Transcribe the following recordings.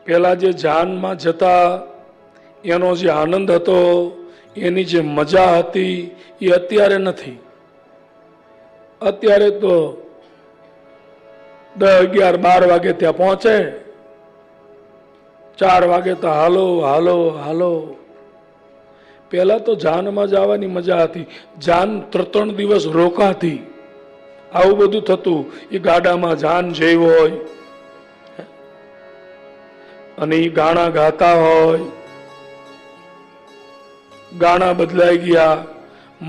પેલા જે જાનમાં જતા એનો જે આનંદ હતો, એની જે મજા હતી, એ અત્યારે નથી. અત્યારે તો 10, 11, 12 વાગે ત્યાં પહોંચે, 4 વાગે તો હાલો હાલો હાલો. પેલા તો જાનમાં જવાની મજા હતી. જાન 3 દિવસ રોકાતી, આવું બધું થતું. એ ગાડામાં જાન જઈ હોય અને એ ગાણા ગાતા હોય. ગાણા બદલાઈ ગયા,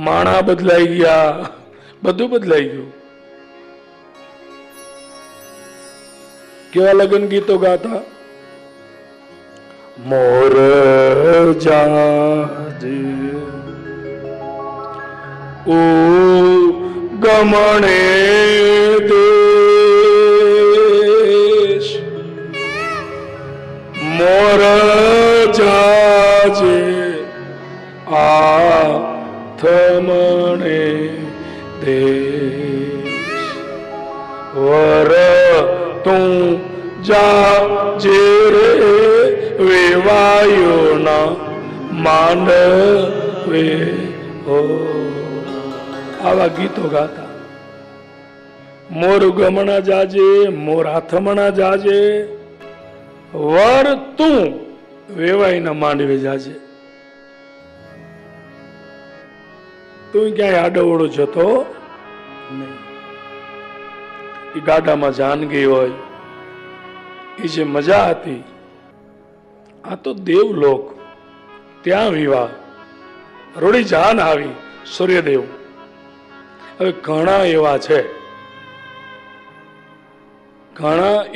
માણા બદલાઈ ગયા, બધું બદલાઈ ગયું. કેવા લગ્ન ગીતો ગાતા? મોર જાજે ઓ ગમણે દેશ, મોર જાજે આ થમણે દેશ, વર તું જાજે રે વેવાયોના માંડવે હો. આવા ગીતો ગાતા. મોર ગમણા જાજે, મોર હાથમણા જાજે, વર તું વેવાઈના માંડવે જાજે. તું ક્યાંય આડોવડો જતો નહીં. એ ગાડામાં જાન ગઈ હોય, એ જે મજા હતી. આ તો દેવલોક, ત્યાં વિવાહ, રોડી જાન આવી સૂર્યદેવ. હવે ઘણા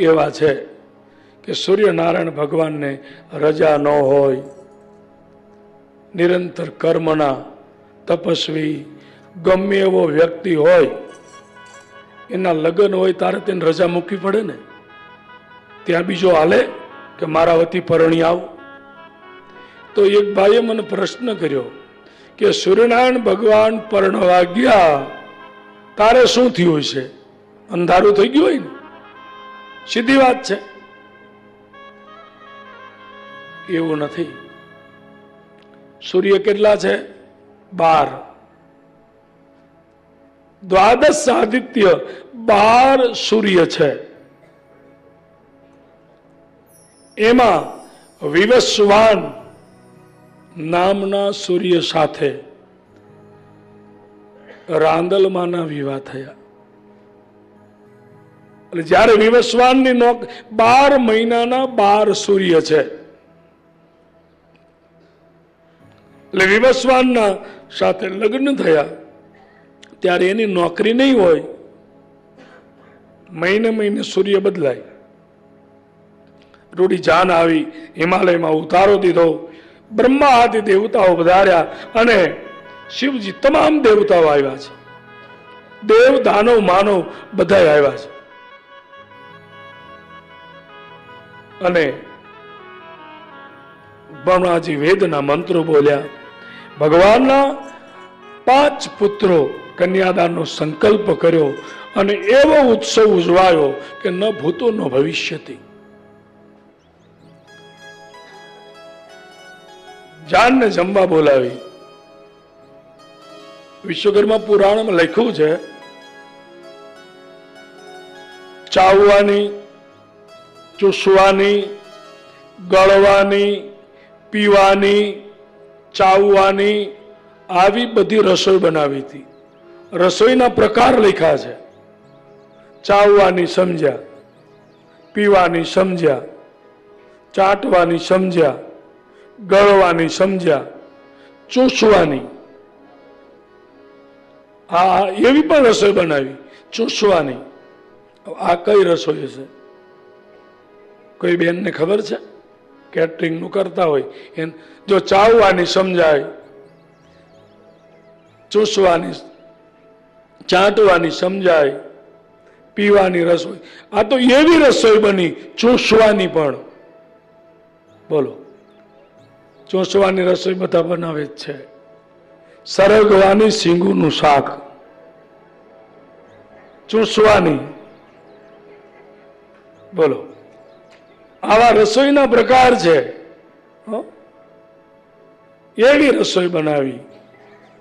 એવા છે કે સૂર્યનારાયણ ભગવાનને રજા ન હોય, નિરંતર કર્મના તપસ્વી ગમે એવો વ્યક્તિ હોય, એના લગ્ન હોય તારે તેને રજા મૂકવી પડે ને. ત્યાં બીજો હાલે કે મારા વતી પરણી આવ? તો એક ભાઈએ મને પ્રશ્ન કર્યો કે સૂર્યનારાયણ ભગવાન પરણવા ગયા, તારે શું થયું છે? અંધારું થઈ ગયું હોય ને. સીધી વાત છે. એવું નથી. સૂર્ય કેટલા છે? 12. દ્વાદશ આદિત્ય 12 સૂર્ય છે. એમાં વિવસ્વાન નામના સૂર્ય સાથે રાંદલમાના વિવાહ થયા. એટલે જ્યારે વિવસ્વાનની નોક 12 મહિનાના 12 સૂર્ય છે. એટલે વિવસ્વાનના સાથે લગ્ન થયા ત્યારે એની નોકરી નહીં હોય. મહિને મહિને સૂર્ય બદલાય. રૂડી જાન આવી, હિમાલયમાં ઉતારો દીધો. બ્રહ્મા આદિ દેવતાઓ વધાર્યા અને શિવજી તમામ દેવતાઓ આવ્યા છે. દેવ દાનવ માનવ બધા આવ્યા છે. અને બ્રહ્માજી વેદના મંત્રો બોલ્યા. ભગવાનના 5 પુત્રો કન્યાદાનનો સંકલ્પ કર્યો અને એવો ઉત્સવ ઉજવાયો કે ન ભૂતો ન ભવિષ્યથી. જાનને જમવા બોલાવી. વિશ્વકર્મા પુરાણમાં લખ્યું છે, ચાવવાની, ચૂસવાની, ગળવાની, પીવાની, ચાવવાની, આવી બધી રસોઈ બનાવી હતી. રસોઈના પ્રકાર લખ્યા છે. ચાવવાની સમજ્યા, પીવાની સમજ્યા, ચાટવાની સમજ્યા, ગળવાની સમજ્યા, ચૂસવાની. આ એવી પણ રસોઈ બનાવી, ચૂસવાની. આ કઈ રસોઈ છે? કોઈ બેનને ખબર છે? કેટરિંગ નું કરતા હોય એને જો ચાવવાની સમજાય, ચૂસવાની, ચાટવાની સમજાય, પીવાની રસોઈ. આ તો એવી રસોઈ બની, ચૂસવાની પણ. બોલો, ચૂસવાની રસોઈ બધા બનાવે જ છે. સરગવાની સિંગુનું શાક, ચૂસવાની. બોલો, આવા રસોઈના પ્રકાર છે. હો? એવી રસોઈ બનાવી